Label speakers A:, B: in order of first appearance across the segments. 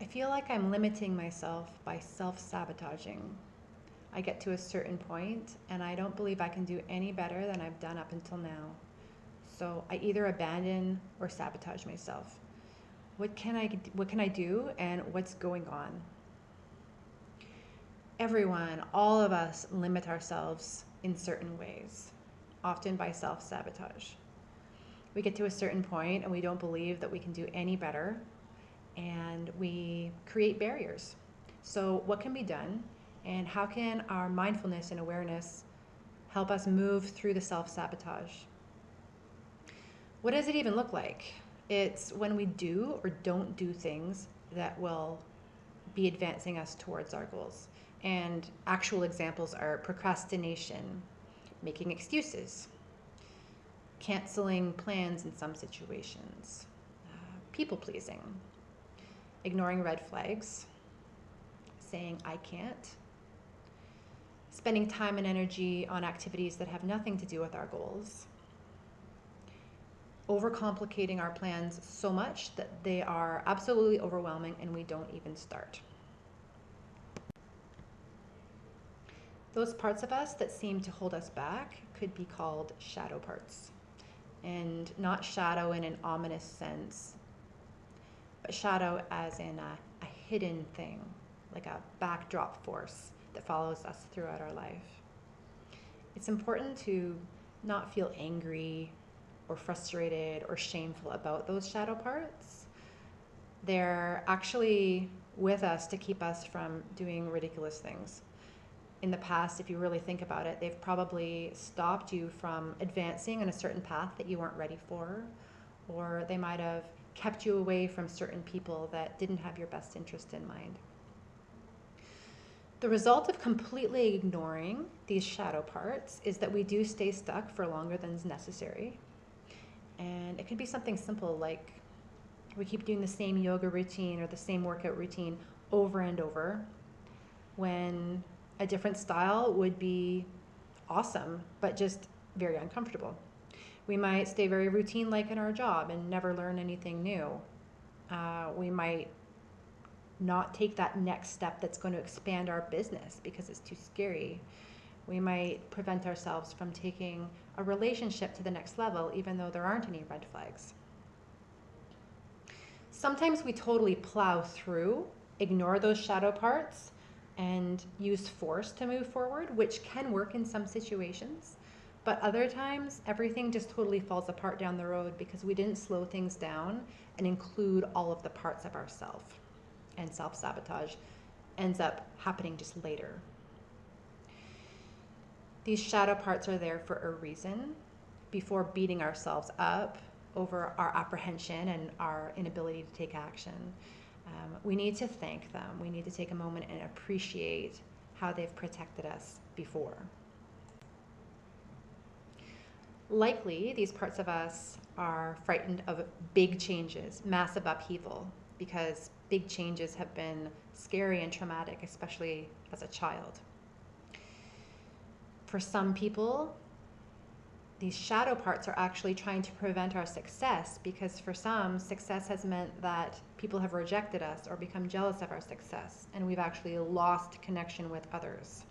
A: feel like I'm limiting myself by self-sabotaging. I get to a certain point and I don't believe I can do any better than I've done up until now. So I either abandon or sabotage myself. What can I do and what's going on? Everyone, all of us limit ourselves in certain ways, often by self-sabotage. We get to a certain point and we don't believe that we can do any better, and we create barriers. So what can be done, and how can our mindfulness and awareness help us move through the self-sabotage? What does it even look like? It's when we do or don't do things that will be advancing us towards our goals. And actual examples are procrastination, making excuses, canceling plans in some situations, people pleasing, ignoring red flags, saying I can't, spending time and energy on activities that have nothing to do with our goals, overcomplicating our plans so much that they are absolutely overwhelming and we don't even start. Those parts of us that seem to hold us back could be called shadow parts. And not shadow in an ominous sense, but shadow as in a hidden thing, like a backdrop force that follows us throughout our life. It's important to not feel angry or frustrated or shameful about those shadow parts. They're actually with us to keep us from doing ridiculous things. In the past, if you really think about it, they've probably stopped you from advancing on a certain path that you weren't ready for, or they might have kept you away from certain people that didn't have your best interest in mind. The result of completely ignoring these shadow parts is that we do stay stuck for longer than is necessary. And it could be something simple like we keep doing the same yoga routine or the same workout routine over and over, when a different style would be awesome, but just very uncomfortable. We might stay very routine-like in our job and never learn anything new. We might not take that next step that's going to expand our business because it's too scary. We might prevent ourselves from taking a relationship to the next level, even though there aren't any red flags. Sometimes we totally plow through, ignore those shadow parts, and use force to move forward, which can work in some situations. But other times, everything just totally falls apart down the road because we didn't slow things down and include all of the parts of ourselves. And self-sabotage ends up happening just later. These shadow parts are there for a reason. Before beating ourselves up over our apprehension and our inability to take action, we need to thank them. We need to take a moment and appreciate how they've protected us before. Likely, these parts of us are frightened of big changes, massive upheaval, because big changes have been scary and traumatic, especially as a child. For some people, these shadow parts are actually trying to prevent our success, because for some, success has meant that people have rejected us or become jealous of our success, and we've actually lost connection with others.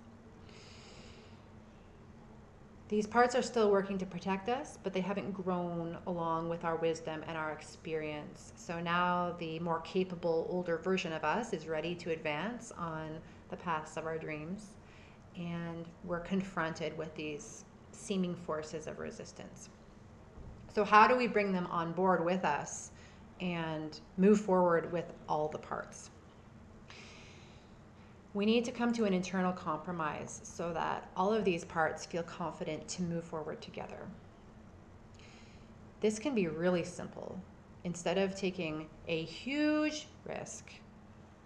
A: These parts are still working to protect us, but they haven't grown along with our wisdom and our experience. So now the more capable, older version of us is ready to advance on the paths of our dreams, and we're confronted with these seeming forces of resistance. So how do we bring them on board with us and move forward with all the parts? We need to come to an internal compromise so that all of these parts feel confident to move forward together. This can be really simple. Instead of taking a huge risk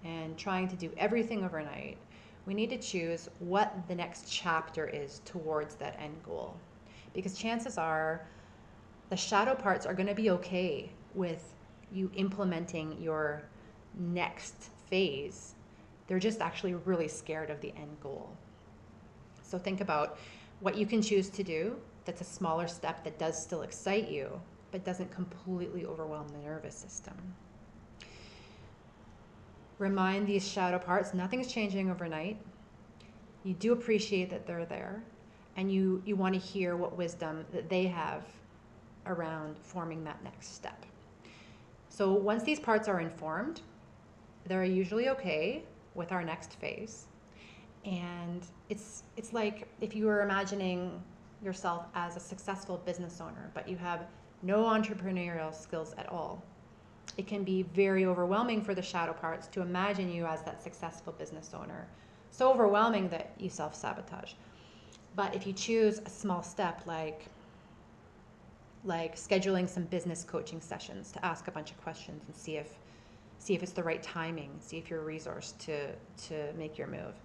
A: and trying to do everything overnight, we need to choose what the next chapter is towards that end goal. Because chances are the shadow parts are going to be okay with you implementing your next phase. They're just actually really scared of the end goal. So think about what you can choose to do that's a smaller step that does still excite you, but doesn't completely overwhelm the nervous system. Remind these shadow parts, nothing's changing overnight. You do appreciate that they're there, and you want to hear what wisdom that they have around forming that next step. So once these parts are informed, they're usually okay with our next phase. And it's like if you were imagining yourself as a successful business owner, but you have no entrepreneurial skills at all. It can be very overwhelming for the shadow parts to imagine you as that successful business owner. So overwhelming that you self-sabotage. But if you choose a small step like scheduling some business coaching sessions to ask a bunch of questions and see if it's the right timing, see if you're resourced to make your move.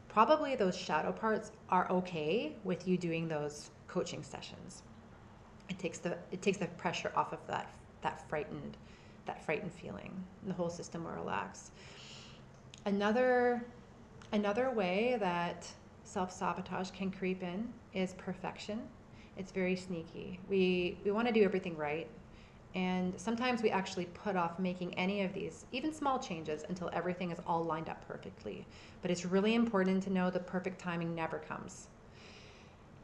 A: Probably those shadow parts are okay with you doing those coaching sessions. It takes the pressure off of that frightened feeling. And the whole system will relax. Another way that self-sabotage can creep in is perfection. It's very sneaky. We want to do everything right. And sometimes we actually put off making any of these, even small changes, until everything is all lined up perfectly. But it's really important to know the perfect timing never comes.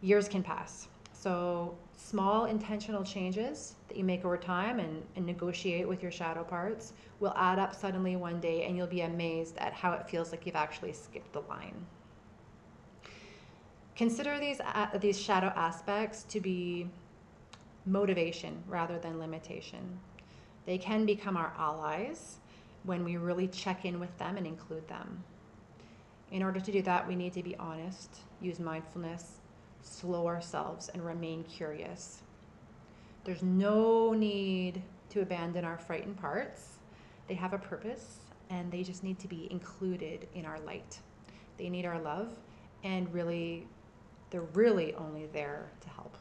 A: Years can pass. So small intentional changes that you make over time and negotiate with your shadow parts will add up suddenly one day, and you'll be amazed at how it feels like you've actually skipped the line. Consider these shadow aspects to be motivation rather than limitation. They can become our allies when we really check in with them and include them. In order to do that, we need to be honest, use mindfulness, slow ourselves, and remain curious. There's no need to abandon our frightened parts. They have a purpose, and they just need to be included in our light. They need our love, and they're really only there to help.